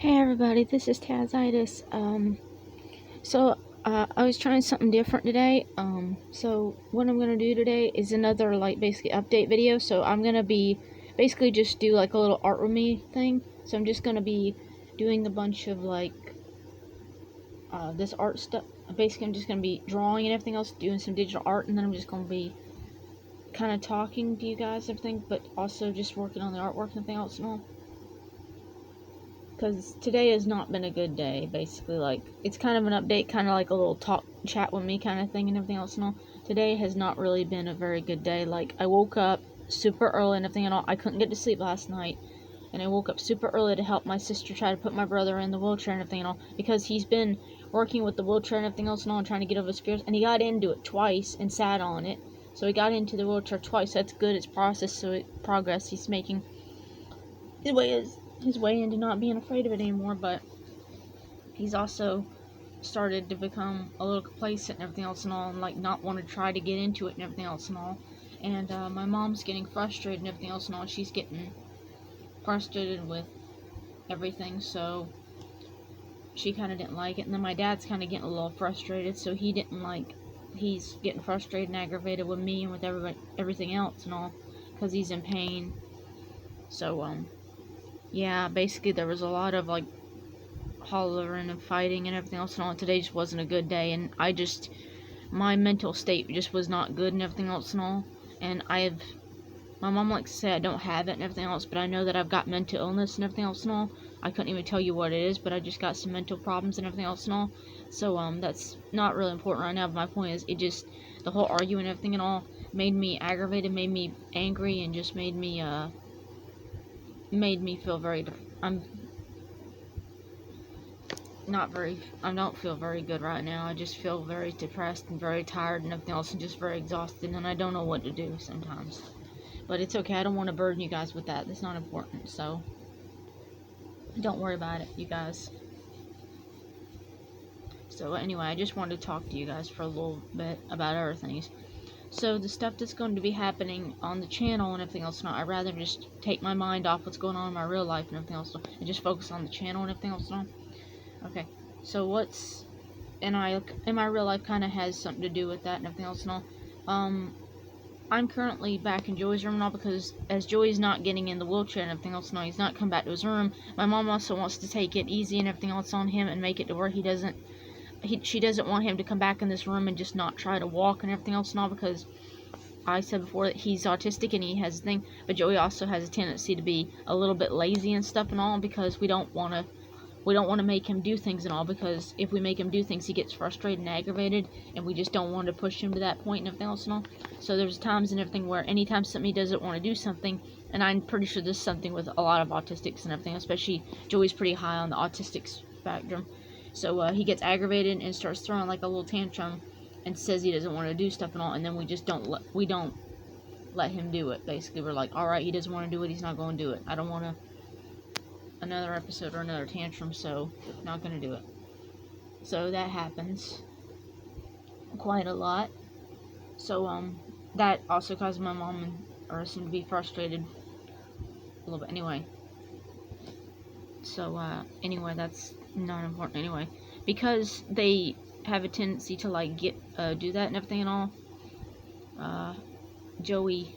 Hey everybody, this is Tazitis. I was trying something different today. So what I'm gonna do today is another basically update video. So I'm gonna be basically just do like a little art with me thing. So I'm just gonna be doing a bunch of this art stuff. Basically, I'm just gonna be drawing and everything else, doing some digital art, and then I'm just gonna be kind of talking to you guys, everything, but also just working on the artwork and everything else and all. Because today has not been a good day, basically. Like, it's kind of an update, kind of like a little chat with me kind of thing and everything else and all. Today has not really been a very good day. Like, I woke up super early and everything and all. I couldn't get to sleep last night, and I woke up super early to help my sister try to put my brother in the wheelchair and everything and all, because he's been working with the wheelchair and everything else and all, and trying to get over his fears, and he got into it twice and sat on it. So he got into the wheelchair twice. That's good. It's progress he's making. His way into not being afraid of it anymore, but he's also started to become a little complacent and everything else and all, and like not want to try to get into it and everything else and all. And my mom's getting frustrated and everything else and all. She's getting frustrated with everything, so she kind of didn't like it. And then my dad's kind of getting a little frustrated, so he's getting frustrated and aggravated with me and with everything else and all, because he's in pain. So yeah, basically there was a lot of like hollering and fighting and everything else and all. Today just wasn't a good day, and my mental state just was not good and everything else and all. And my mom likes to say I don't have it and everything else, but I know that I've got mental illness and everything else and all. I couldn't even tell you what it is, but I just got some mental problems and everything else and all. So that's not really important right now, but my point is, the whole arguing and everything and all made me aggravated, made me angry, and just made me feel I don't feel very good right now. I just feel very depressed and very tired and everything else, and just very exhausted, and I don't know what to do sometimes. But it's okay. I don't want to burden you guys with that. That's not important, so don't worry about it, you guys. So anyway, I just wanted to talk to you guys for a little bit about other things. So the stuff that's going to be happening on the channel and everything else, I'd rather just take my mind off what's going on in my real life and everything else, and just focus on the channel and everything else. Okay, so what's in my real life kind of has something to do with that and everything else and all. I'm currently back in Joey's room and all, because as Joey's not getting in the wheelchair and everything else and all, he's not come back to his room. My mom also wants to take it easy and everything else on him and make it to where she doesn't want him to come back in this room and just not try to walk and everything else and all, because I said before that he's autistic and he has a thing, but Joey also has a tendency to be a little bit lazy and stuff and all, because we don't want to make him do things and all, because if we make him do things, he gets frustrated and aggravated, and we just don't want to push him to that point and everything else and all. So there's times and everything where anytime somebody doesn't want to do something, and I'm pretty sure this is something with a lot of autistics and everything, especially Joey's pretty high on the autistic spectrum. So he gets aggravated and starts throwing like a little tantrum and says he doesn't want to do stuff and all, and then we don't let him do it. Basically, we're like, all right, he doesn't want to do it, he's not going to do it. I don't want to another episode or another tantrum, so not gonna do it. So that happens quite a lot. So that also causes my mom and Urson to be frustrated a little bit. Anyway, so anyway, that's not important anyway, because they have a tendency to like do that and everything and all. Joey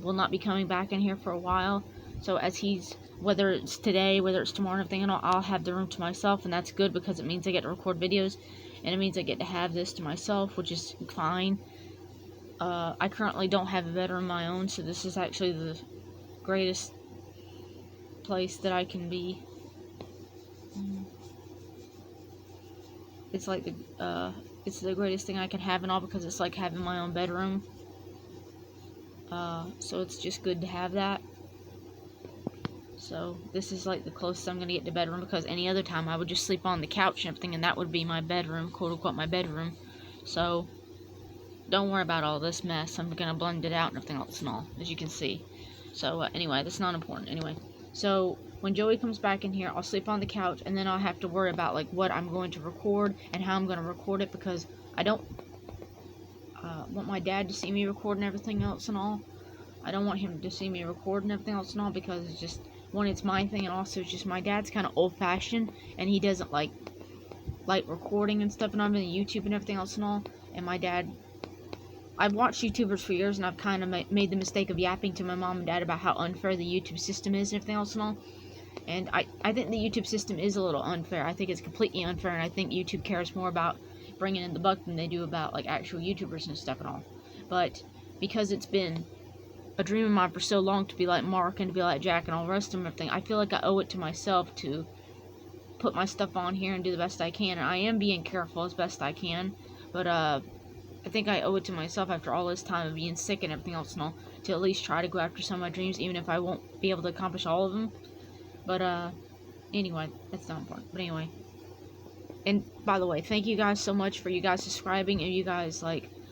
will not be coming back in here for a while. So whether it's today, whether it's tomorrow and everything and all, I'll have the room to myself, and that's good, because it means I get to record videos, and it means I get to have this to myself, which is fine. I currently don't have a bedroom of my own, so this is actually the greatest place that I can be. It's like it's the greatest thing I can have and all, because it's like having my own bedroom. So it's just good to have that. So this is like the closest I'm gonna get to bedroom, because any other time I would just sleep on the couch and everything, and that would be my bedroom, quote unquote my bedroom. So don't worry about all this mess. I'm gonna blend it out and everything else and all, as you can see. So anyway, that's not important anyway. So when Joey comes back in here, I'll sleep on the couch, and then I'll have to worry about like what I'm going to record and how I'm gonna record it, because I don't want my dad to see me record and everything else and all. I don't want him to see me record and everything else and all, because it's just one, it's my thing, and also it's just my dad's kind of old-fashioned, and he doesn't like recording and stuff, and I'm in YouTube and everything else and all. And my dad, I've watched YouTubers for years, and I've kind of made the mistake of yapping to my mom and dad about how unfair the YouTube system is and everything else and all. And I think the YouTube system is a little unfair. I think it's completely unfair, and I think YouTube cares more about bringing in the buck than they do about, like, actual YouTubers and stuff and all. But because it's been a dream of mine for so long to be like Mark and to be like Jack and all the rest of them and everything, I feel like I owe it to myself to put my stuff on here and do the best I can. And I am being careful as best I can, but I think I owe it to myself after all this time of being sick and everything else and all, to at least try to go after some of my dreams, even if I won't be able to accomplish all of them. But anyway, that's not important. But anyway, and by the way, thank you guys so much for you guys subscribing and you guys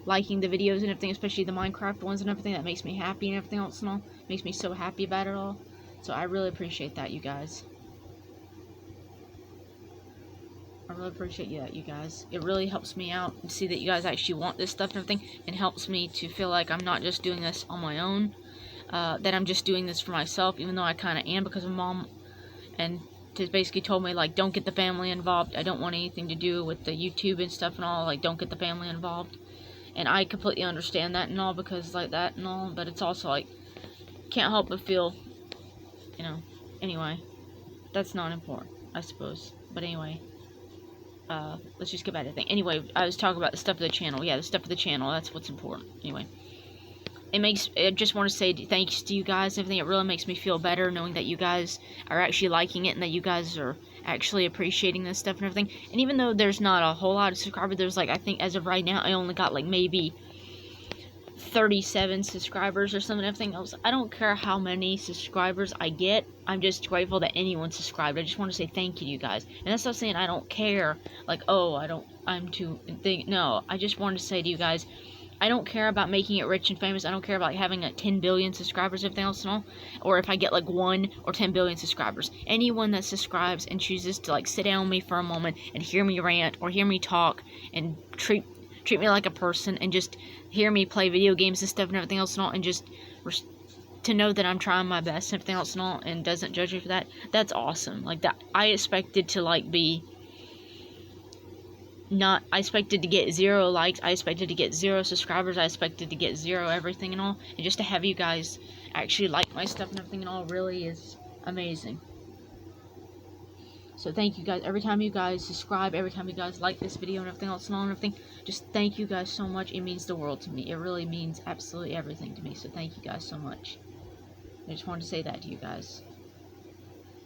liking the videos and everything, especially the Minecraft ones and everything. That makes me happy and everything else and all. Makes me so happy about it all. So I really appreciate that, you guys. I really appreciate that, you guys. It really helps me out to see that you guys actually want this stuff and everything, and helps me to feel like I'm not just doing this on my own, that I'm just doing this for myself, even though I kind of am, because of Mom and just basically told me, like, don't get the family involved. I don't want anything to do with the YouTube and stuff and all. Like, don't get the family involved. And I completely understand that and all, because like that and all. But it's also like, can't help but feel, you know. Anyway, that's not important, I suppose. But anyway, let's just get back to the thing. Anyway, I was talking about the stuff of the channel. Yeah, the stuff of the channel. That's what's important. Anyway. I just want to say thanks to you guys and everything. It really makes me feel better knowing that you guys are actually liking it and that you guys are actually appreciating this stuff and everything. And even though there's not a whole lot of subscribers, there's like, I think as of right now, I only got like maybe 37 subscribers or something. Everything else, I don't care how many subscribers I get. I'm just grateful that anyone subscribed. I just want to say thank you to you guys. And that's not saying I don't care, like, oh, I'm too thing. No, I just wanted to say to you guys, I don't care about making it rich and famous. I don't care about having like 10 billion subscribers, everything else and all. Or if I get like 1 or 10 billion subscribers. Anyone that subscribes and chooses to like sit down with me for a moment and hear me rant or hear me talk and treat me like a person and just hear me play video games and stuff and everything else and all, and just to know that I'm trying my best and everything else and all, and doesn't judge me for that, that's awesome. Like, that, I expected to like be not, I expected to get 0 likes, I expected to get 0 subscribers, I expected to get 0 everything and all, and just to have you guys actually like my stuff and everything and all really is amazing. So thank you guys. Every time you guys subscribe, every time you guys like this video and everything else and all and everything, just thank you guys so much. It means the world to me. It really means absolutely everything to me. So thank you guys so much. I just wanted to say that to you guys.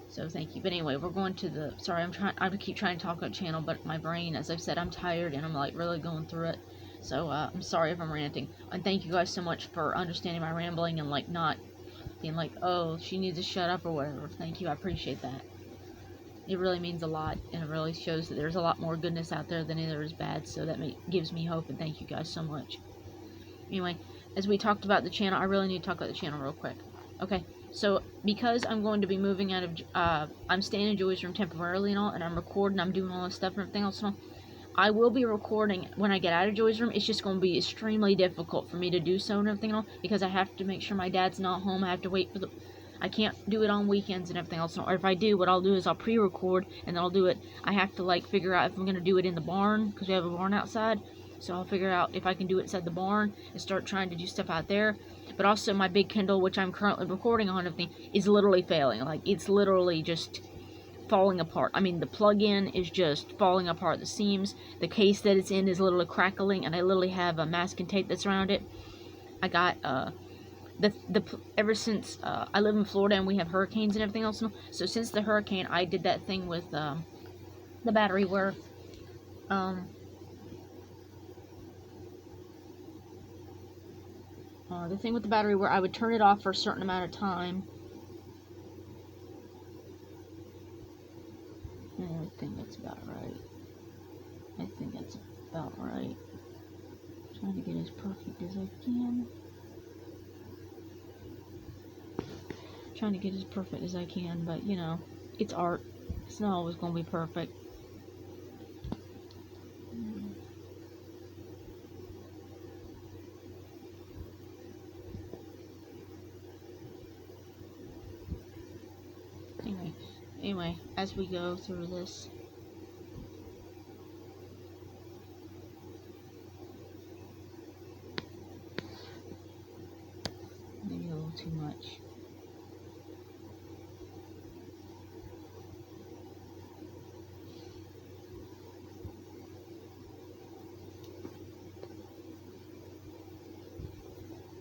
So thank you. But anyway, we're going to the, sorry, I keep trying to talk on channel, but my brain, as I've said, I'm tired and I'm like really going through it. So I'm sorry if I'm ranting. And thank you guys so much for understanding my rambling and like not being like, oh, she needs to shut up or whatever. Thank you. I appreciate that. It really means a lot, and it really shows that there's a lot more goodness out there than there is bad, so that gives me hope, and thank you guys so much. Anyway, as we talked about the channel, I really need to talk about the channel real quick. Okay, so because I'm going to be moving out of, I'm staying in Joey's room temporarily and all, and I'm recording, I'm doing all this stuff and everything else and all, I will be recording when I get out of Joey's room. It's just going to be extremely difficult for me to do so and everything and all, because I have to make sure my dad's not home. I have to wait for the, I can't do it on weekends and everything else. Or if I do, what I'll do is I'll pre-record and then I'll do it. I have to like figure out if I'm going to do it in the barn, because we have a barn outside. So I'll figure out if I can do it inside the barn and start trying to do stuff out there. But also my big Kindle, which I'm currently recording on, everything is literally failing. Like, it's literally just falling apart. I mean, the plug-in is just falling apart at the seams. The case that it's in is literally crackling, and I literally have a masking tape that's around it. I got ever since I live in Florida and we have hurricanes and everything else, so since the hurricane, I did that thing with the battery where the thing with the battery where I would turn it off for a certain amount of time. I think that's about right. I think that's about right. I'm trying to get as perfect as I can. Trying to get as perfect as I can, but you know, it's art. It's not always going to be perfect. as we go through this. Maybe a little too much.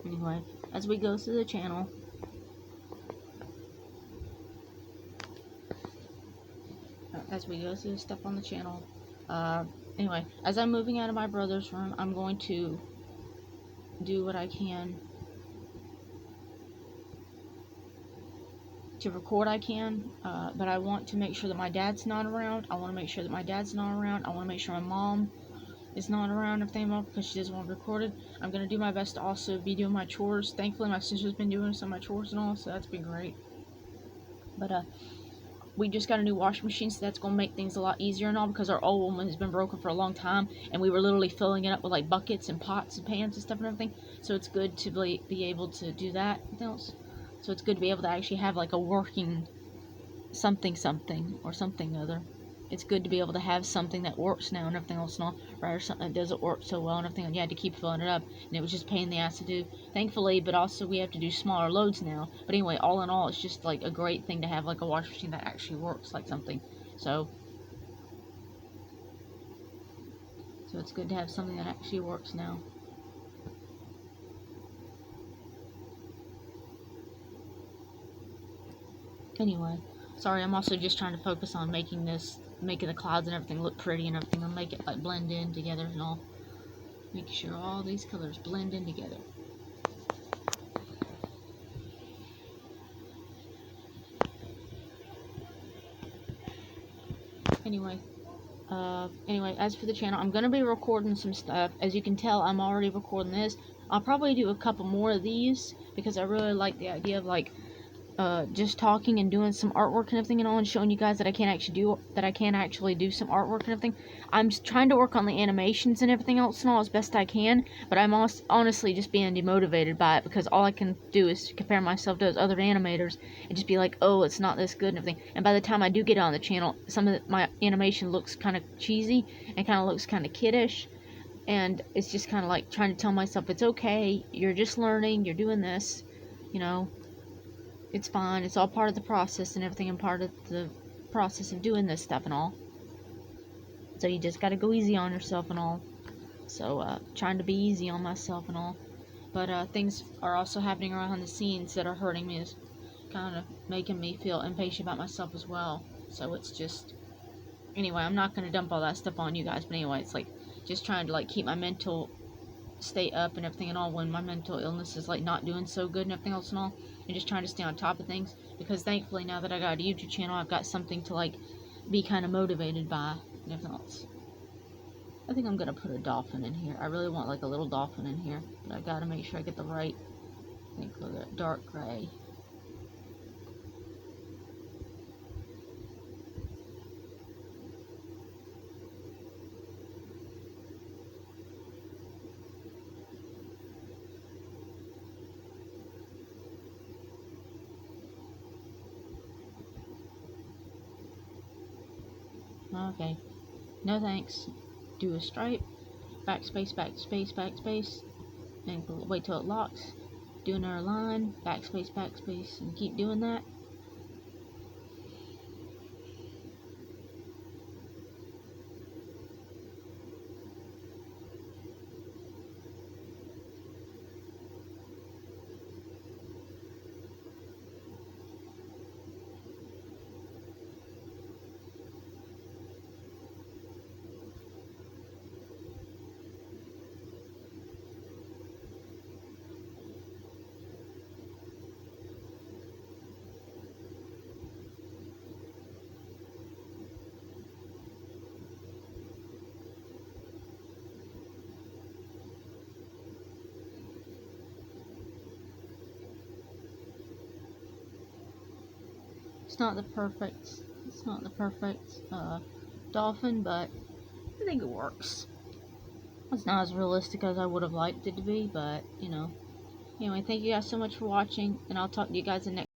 Anyway, as we go through the channel, the stuff on the channel, anyway, as I'm moving out of my brother's room, I'm going to do what I can to record. But I want to make sure that my dad's not around. I want to make sure that my dad's not around. I want to make sure my mom is not around if they're not, because she doesn't want it recorded. I'm going to do my best to also be doing my chores. Thankfully, my sister's been doing some of my chores and all, so that's been great. But, we just got a new washing machine, so that's going to make things a lot easier and all, because our old one has been broken for a long time, and we were literally filling it up with, like, buckets and pots and pans and stuff and everything, so it's good to be able to do that. So it's good to be able to actually have, like, a working something or something other. It's good to be able to have something that works now and everything else and all, rather something that doesn't work so well and everything, and you had to keep filling it up, and it was just a pain in the ass to do, thankfully. But also we have to do smaller loads now. But anyway, all in all, it's just like a great thing to have, like a washing machine that actually works like something. So it's good to have something that actually works now. Anyway, sorry, I'm also just trying to focus on making the clouds and everything look pretty and everything, and make it like blend in together and all. Make sure all these colors blend in together. Anyway, as for the channel, I'm gonna be recording some stuff. As you can tell, I'm already recording this. I'll probably do a couple more of these, because I really like the idea of, like, just talking and doing some artwork and everything and all, and showing you guys that I can actually do some artwork and everything. I'm just trying to work on the animations and everything else and all as best I can, but I'm honestly just being demotivated by it, because all I can do is compare myself to those other animators and just be like, oh, it's not this good and everything. And by the time I do get it on the channel, some of my animation looks kind of cheesy and kind of looks kind of kiddish, and it's just kind of like trying to tell myself, it's okay, you're just learning, you're doing this, you know. It's fine. It's all part of the process and everything, and part of the process of doing this stuff and all. So you just gotta go easy on yourself and all. So, trying to be easy on myself and all. But, things are also happening around the scenes that are hurting me. Is kind of making me feel impatient about myself as well. So it's just... Anyway, I'm not gonna dump all that stuff on you guys. But anyway, it's like just trying to, like, keep my mental state up and everything and all, when my mental illness is, like, not doing so good and everything else and all, and just trying to stay on top of things, because thankfully now that I got a YouTube channel, I've got something to, like, be kind of motivated by and everything else. I think I'm gonna put a dolphin in here. I really want, like, a little dolphin in here, but I gotta make sure I get the right, I think, look at dark gray. Okay, no thanks. Do a stripe, backspace, backspace, backspace, and wait till it locks. Do another line, backspace, backspace, and keep doing that. It's not the perfect dolphin, but I think it works. It's not as realistic as I would have liked it to be, but, you know. Anyway, thank you guys so much for watching, and I'll talk to you guys in the next